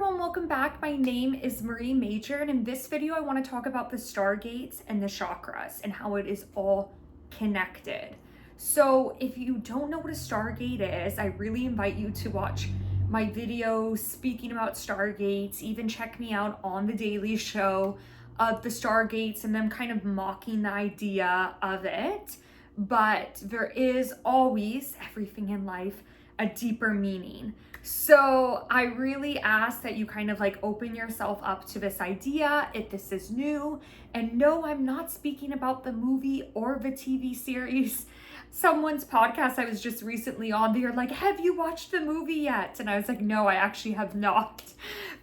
everyone, welcome back. My name is Marie Major, and in this video I want to talk about the Stargates and the Chakras and how it is all connected. So if you don't know what a Stargate is, I really invite you to watch my videos speaking about Stargates, even check me out on The Daily Show of the Stargates and them kind of mocking the idea of it. But there is always, everything in life, a deeper meaning. So I really ask that you kind of like open yourself up to this idea if this is new. And no, I'm not speaking about the movie or the TV series. Someone's podcast I was just recently on, they were like, have you watched the movie yet? And I was like, no, I actually have not.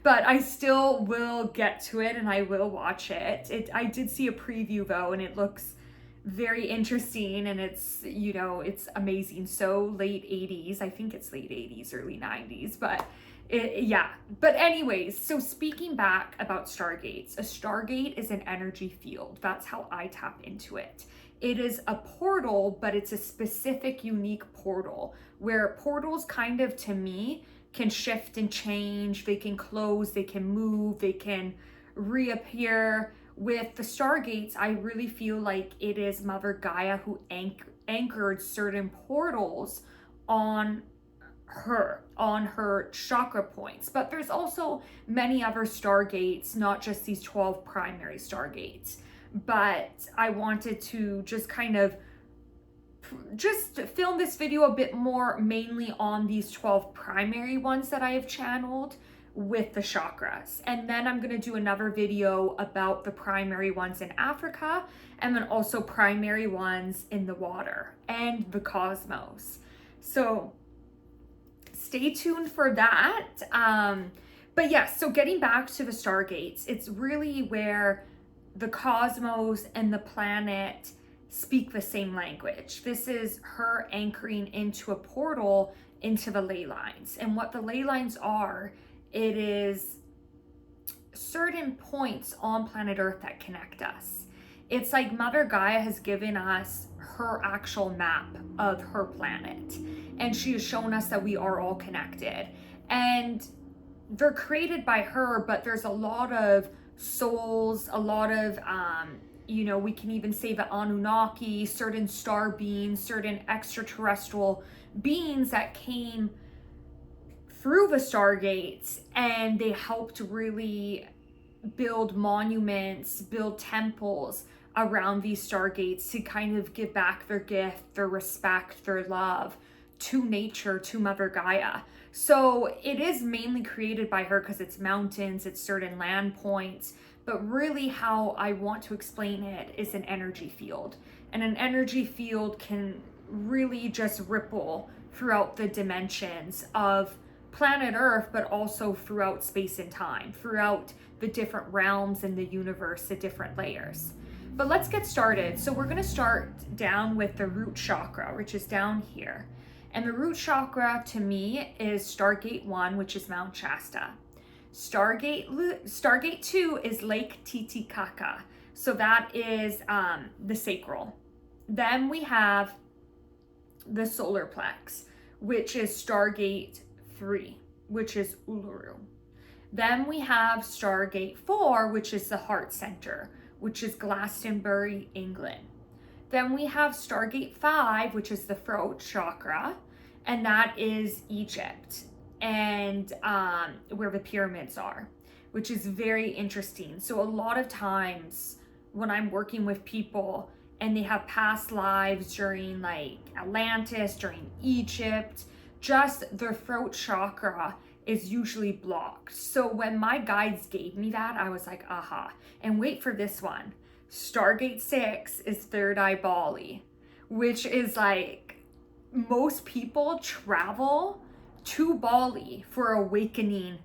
But I still will get to it and I will watch it. I did see a preview though, and it looks very interesting, and it's, you know, it's amazing. So late 80s, I think it's late 80s, early 90s, but yeah. But anyways, so speaking back about Stargates, a Stargate is an energy field. That's how I tap into it. It is a portal, but it's a specific, unique portal where portals kind of, to me, can shift and change. They can close, they can move, they can reappear. With the Stargates, I really feel like it is Mother Gaia who anchored certain portals on her chakra points. But there's also many other Stargates, not just these 12 primary Stargates. But I wanted to just kind of just film this video a bit more mainly on these 12 primary ones that I have channeled with the chakras. And then I'm going to do another video about the primary ones in Africa, and then also primary ones in the water and the cosmos. So stay tuned for that. But yes, so getting back to the Stargates, it's really where the cosmos and the planet speak the same language. This is her anchoring into a portal into the ley lines. And what the ley lines are, it is certain points on planet Earth that connect us. It's like Mother Gaia has given us her actual map of her planet, and she has shown us that we are all connected. And they're created by her, but there's a lot of souls, a lot of, you know, we can even say the Anunnaki, certain star beings, certain extraterrestrial beings that came through the Stargates, and they helped really build monuments, build temples around these Stargates to kind of give back their gift, their respect, their love to nature, to Mother Gaia. So it is mainly created by her because it's mountains, it's certain land points, but really how I want to explain it is an energy field. And an energy field can really just ripple throughout the dimensions of planet Earth, but also throughout space and time, throughout the different realms in the universe, the different layers. But let's get started. So we're going to start down with the root chakra, which is down here. And the root chakra to me is Stargate 1, which is Mount Shasta. Stargate 2 is Lake Titicaca. So that is the sacral. Then we have the solar plex, which is Stargate 3, which is Uluru. Then we have Stargate 4, which is the heart center, which is Glastonbury, England. Then we have Stargate 5, which is the throat chakra, and that is Egypt, and where the pyramids are, which is very interesting. So a lot of times when I'm working with people and they have past lives during like Atlantis, during Egypt, just their throat chakra is usually blocked. So when my guides gave me that, I was like, aha. And wait for this one. Stargate 6 is Third Eye Bali, which is like, most people travel to Bali for awakening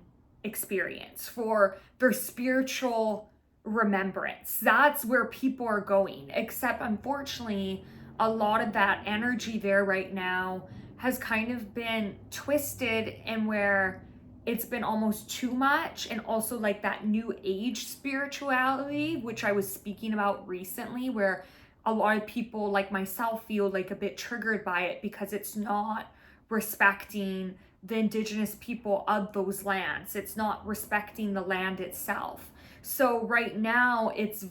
experience, for their spiritual remembrance. That's where people are going. Except unfortunately, a lot of that energy there right now has kind of been twisted, and where it's been almost too much, and also like that new age spirituality, which I was speaking about recently, where a lot of people like myself feel like a bit triggered by it because it's not respecting the indigenous people of those lands. It's not respecting the land itself. So right now it's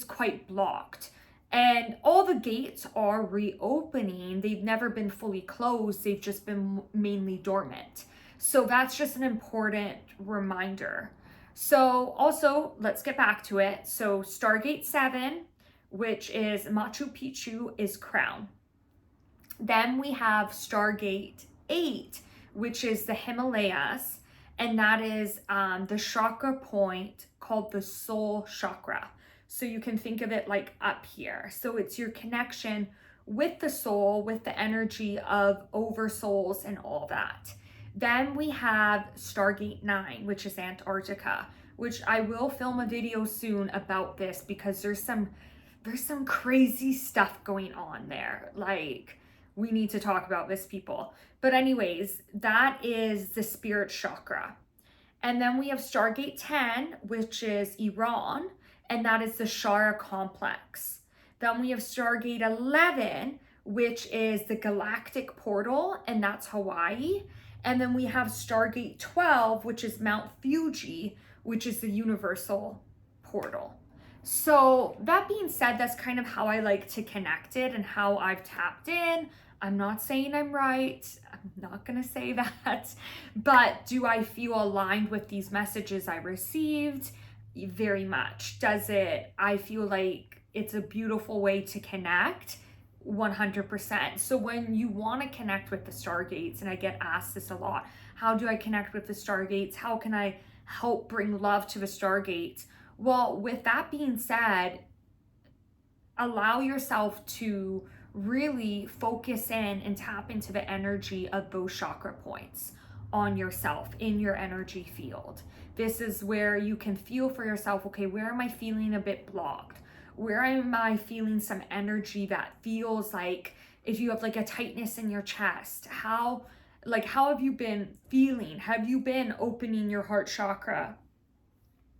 quite blocked. And all the gates are reopening. They've never been fully closed. They've just been mainly dormant. So that's just an important reminder. So also, let's get back to it. So Stargate 7, which is Machu Picchu, is crown. Then we have Stargate 8, which is the Himalayas, and that is the chakra point called the soul chakra. So you can think of it like up here. So it's your connection with the soul, with the energy of oversouls and all that. Then we have Stargate 9, which is Antarctica, which I will film a video soon about this because there's some crazy stuff going on there. Like, we need to talk about this, people. But anyways, that is the spirit chakra. And then we have Stargate 10, which is Iran, and that is the Shara complex. Then we have Stargate 11, which is the galactic portal, and that's Hawaii. And then we have Stargate 12, which is Mount Fuji, which is the universal portal. So that being said, that's kind of how I like to connect it and how I've tapped in. I'm not saying I'm right. I'm not going to say that. But do I feel aligned with these messages I received? Very much. Does it? I feel like it's a beautiful way to connect. 100%. So when you want to connect with the Stargates, and I get asked this a lot, how do I connect with the Stargates? How can I help bring love to the Stargates? Well, with that being said, allow yourself to really focus in and tap into the energy of those chakra points on yourself, in your energy field. This is where you can feel for yourself, okay, where am I feeling a bit blocked? Where am I feeling some energy that feels like, if you have like a tightness in your chest, how have you been feeling? Have you been opening your heart chakra?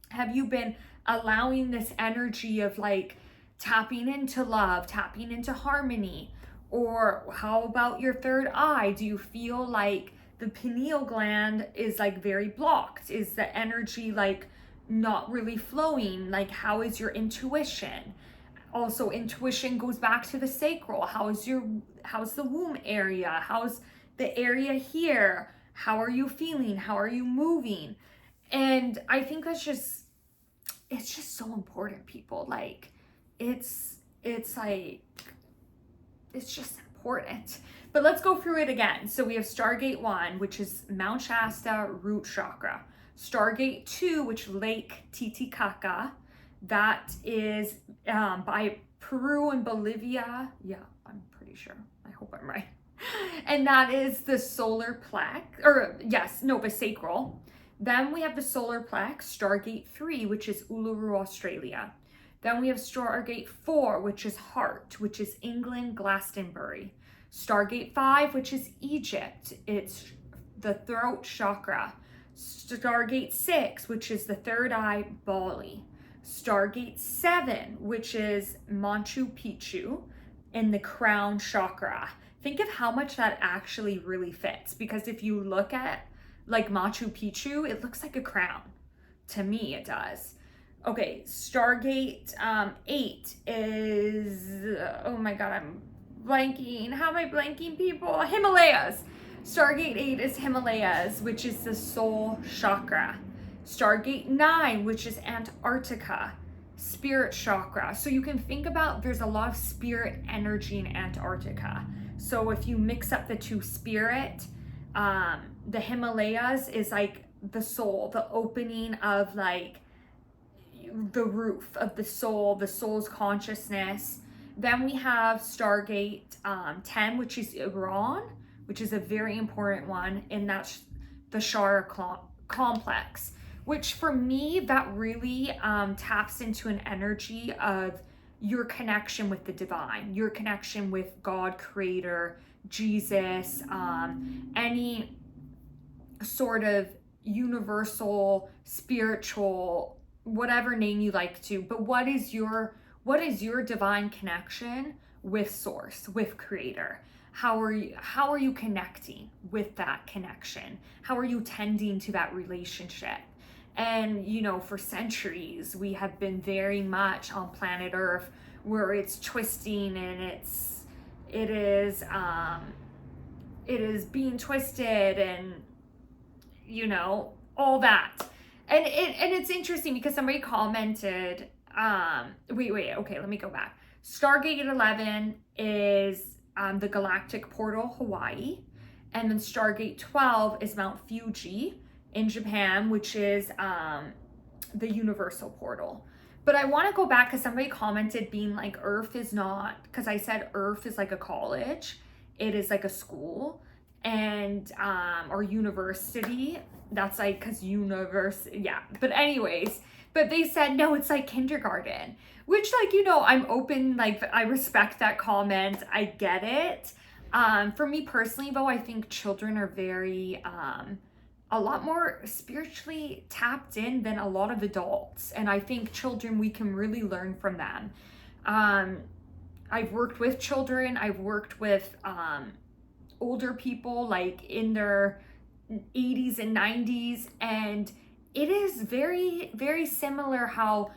Have you been allowing this energy of like tapping into love, tapping into harmony? Or how about your third eye? Do you feel like the pineal gland is like very blocked? Is the energy like not really flowing? Like, how is your intuition? Also, intuition goes back to the sacral. How's the womb area? How's the area here? How are you feeling? How are you moving? And I think it's just so important, people. Like, it's just important. But let's go through it again. So we have Stargate 1, which is Mount Shasta, root chakra. Stargate 2, which Lake Titicaca, that is by Peru and Bolivia. Yeah, I'm pretty sure. I hope I'm right. And that is the solar plex, the sacral. Then we have the solar plex, Stargate 3, which is Uluru, Australia. Then we have Stargate 4, which is heart, which is England, Glastonbury. Stargate 5, which is Egypt. It's the throat chakra. Stargate 6, which is the third eye, Bali. Stargate 7, which is Machu Picchu in the crown chakra. Think of how much that actually really fits, because if you look at like Machu Picchu, it looks like a crown. To me, it does. Okay, Stargate 8 is, oh my God, I'm blanking. How am I blanking, people? Himalayas. Stargate 8 is Himalayas, which is the soul chakra. Stargate 9, which is Antarctica, spirit chakra. So you can think about, there's a lot of spirit energy in Antarctica. So if you mix up the two, spirit, the Himalayas is like the soul, the opening of like the roof of the soul's consciousness. Then we have Stargate 10, which is Iran, which is a very important one, and that's the Shara complex, which for me, that really taps into an energy of your connection with the divine, your connection with God, creator, Jesus, any sort of universal, spiritual, whatever name you like to, but what is your divine connection with source, with creator? How are you connecting with that connection? How are you tending to that relationship? And, you know, for centuries, we have been very much on planet Earth where it's twisting and it is being twisted and, you know, all that. And it's interesting because somebody commented, okay, let me go back. Stargate 11 is the galactic portal, Hawaii. And then Stargate 12 is Mount Fuji in Japan, which is the universal portal. But I want to go back because somebody commented being like, Earth is not, because I said Earth is like a college. It is like a school and or university. That's like, because university, yeah. But anyways, but they said, no, it's like kindergarten, which, like, you know, I'm open, like, I respect that comment. I get it. For me personally, though, I think children are very, a lot more spiritually tapped in than a lot of adults. And I think children, we can really learn from them. I've worked with children. I've worked with older people, like in their 80s and 90s. And it is very, very similar how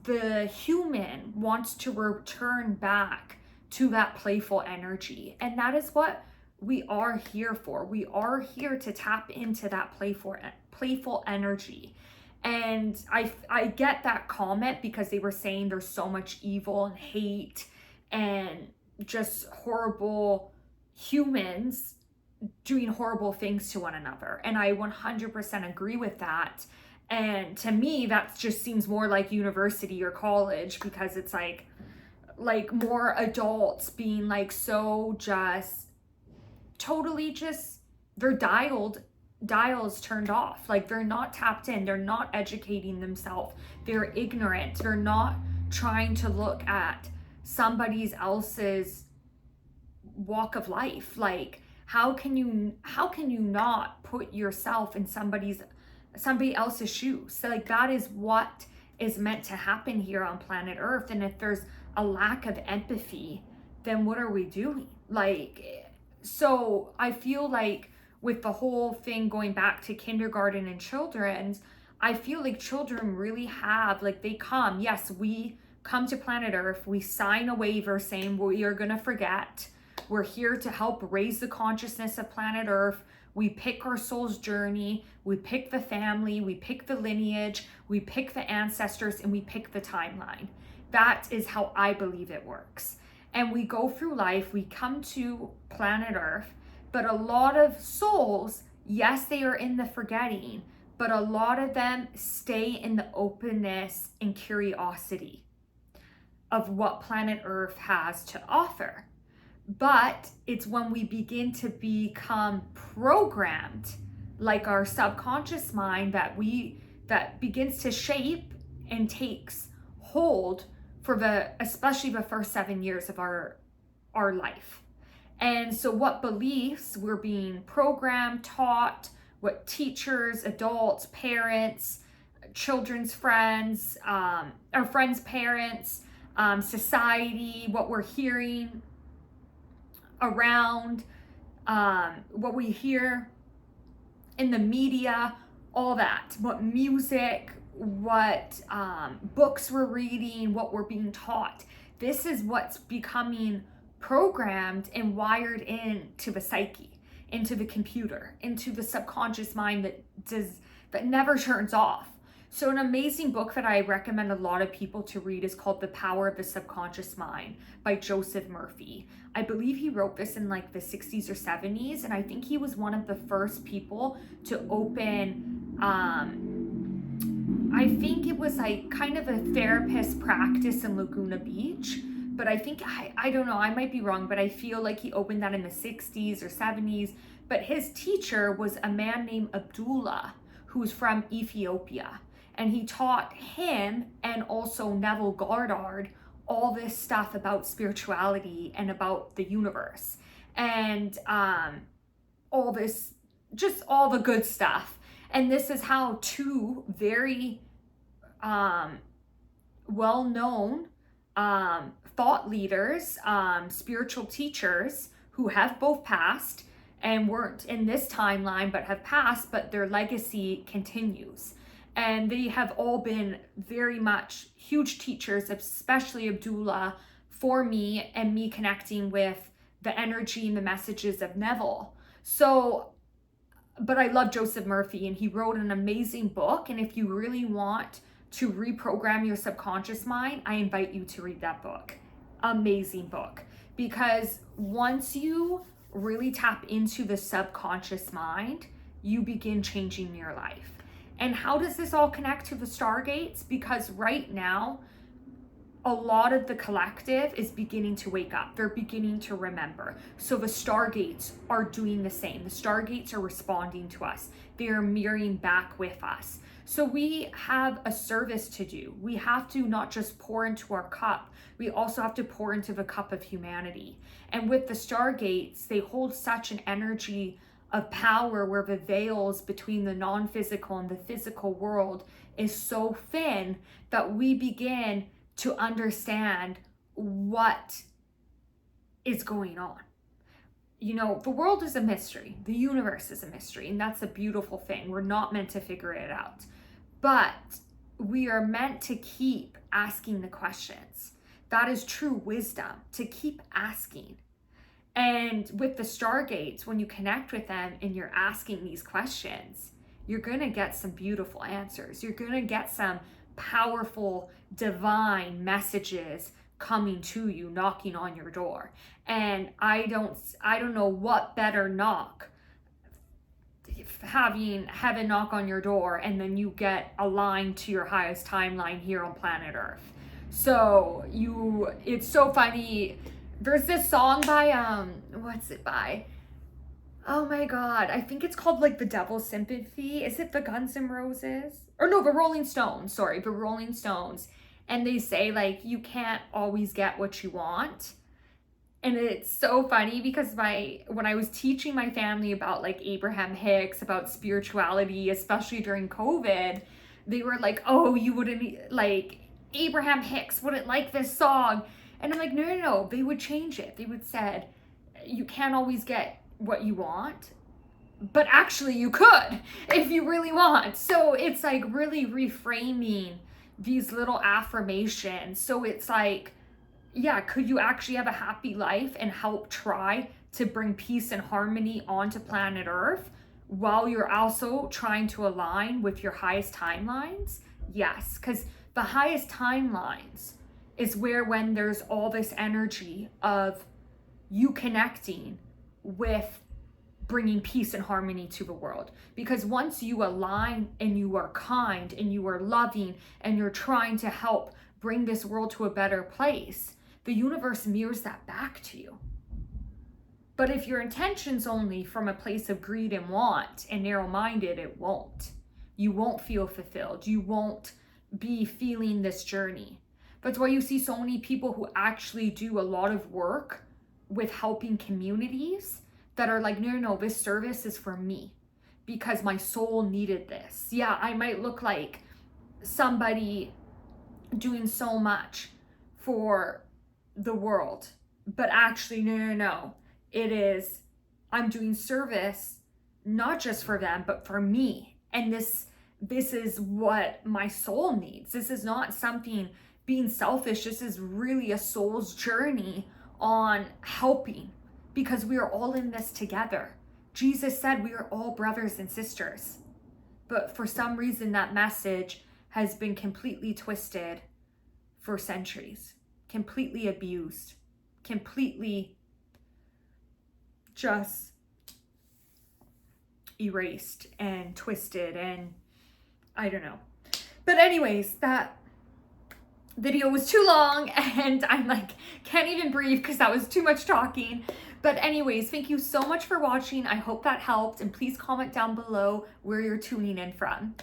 the human wants to return back to that playful energy. And that is what we are here for. We are here to tap into that playful energy. And I get that comment because they were saying there's so much evil and hate and just horrible humans doing horrible things to one another. And I 100% agree with that. And to me, that just seems more like university or college, because it's like more adults being like so just totally just, their dials turned off. Like they're not tapped in. They're not educating themselves. They're ignorant. They're not trying to look at somebody else's walk of life. Like, how can you not put yourself in somebody else's shoes? So like, that is what is meant to happen here on planet Earth. And if there's a lack of empathy, then what are we doing? Like, so I feel like with the whole thing going back to kindergarten and children's, I feel like children really have, like, they come, yes, we come to planet Earth, we sign a waiver saying we are going to forget. We're here to help raise the consciousness of planet Earth. We pick our soul's journey. We pick the family. We pick the lineage. We pick the ancestors, and we pick the timeline. That is how I believe it works. And we go through life. We come to planet Earth, but a lot of souls, yes, they are in the forgetting, but a lot of them stay in the openness and curiosity of what planet Earth has to offer. But it's when we begin to become programmed, like our subconscious mind, that begins to shape and takes hold for especially the first 7 years of our life. And so what beliefs we're being programmed, taught, what teachers, adults, parents, children's friends, our friends' parents, society, what we're hearing around, what we hear in the media, all that, what music, what books we're reading, what we're being taught. This is what's becoming programmed and wired into the psyche, into the computer, into the subconscious mind that never turns off. So an amazing book that I recommend a lot of people to read is called The Power of the Subconscious Mind by Joseph Murphy. I believe he wrote this in like the 60s or 70s, and I think he was one of the first people to open, I think it was like kind of a therapist practice in Laguna Beach, but I think, I don't know, I might be wrong, but I feel like he opened that in the 60s or 70s. But his teacher was a man named Abdullah, who's from Ethiopia. And he taught him and also Neville Goddard all this stuff about spirituality and about the universe. And all this, just all the good stuff. And this is how two very well-known thought leaders, spiritual teachers who have both passed and weren't in this timeline but have passed, but their legacy continues. And they have all been very much huge teachers, especially Abdullah, for me and me connecting with the energy and the messages of Neville. So, but I love Joseph Murphy, and he wrote an amazing book. And if you really want to reprogram your subconscious mind, I invite you to read that book. Amazing book. Because once you really tap into the subconscious mind, you begin changing your life. And how does this all connect to the Stargates? Because right now, a lot of the collective is beginning to wake up. They're beginning to remember. So the Stargates are doing the same. The Stargates are responding to us. They are mirroring back with us. So we have a service to do. We have to not just pour into our cup, we also have to pour into the cup of humanity. And with the Stargates, they hold such an energy of power where the veils between the non-physical and the physical world is so thin that we begin to understand what is going on. You know, the world is a mystery. The universe is a mystery, and that's a beautiful thing. We're not meant to figure it out, but we are meant to keep asking the questions. That is true wisdom, to keep asking. And with the Stargates, when you connect with them and you're asking these questions, you're going to get some beautiful answers. You're going to get some powerful divine messages coming to you, knocking on your door. And I don't know what better knock, having heaven knock on your door and then you get aligned to your highest timeline here on planet Earth. So it's so funny. There's this song by what's it by? Oh my God, I think it's called like The Devil's Sympathy. Is it the Guns N' Roses? Or no, the Rolling Stones, sorry, the Rolling Stones. And they say like, you can't always get what you want. And it's so funny because when I was teaching my family about like Abraham Hicks, about spirituality, especially during COVID, they were like, oh, you wouldn't, like, Abraham Hicks wouldn't like this song. And I'm like, no, they would change it. They would said, you can't always get what you want, but actually you could if you really want. So it's like really reframing these little affirmations. So it's like, yeah, could you actually have a happy life and help try to bring peace and harmony onto planet Earth while you're also trying to align with your highest timelines? Yes, because the highest timelines is where when there's all this energy of you connecting with bringing peace and harmony to the world. Because once you align and you are kind and you are loving and you're trying to help bring this world to a better place, the universe mirrors that back to you. But if your intention's only from a place of greed and want and narrow-minded, it won't. You won't feel fulfilled. You won't be feeling this journey. That's why you see so many people who actually do a lot of work with helping communities that are like, no, this service is for me because my soul needed this. Yeah, I might look like somebody doing so much for the world, but actually, no. It is, I'm doing service, not just for them, but for me. And this is what my soul needs. This is not something being selfish. This is really a soul's journey on helping, because we are all in this together. Jesus said we are all brothers and sisters. But for some reason, that message has been completely twisted for centuries, completely abused, completely just erased and twisted, and I don't know. But anyways, that video was too long and I'm like, can't even breathe because that was too much talking. But anyways, thank you so much for watching. I hope that helped, and please comment down below where you're tuning in from.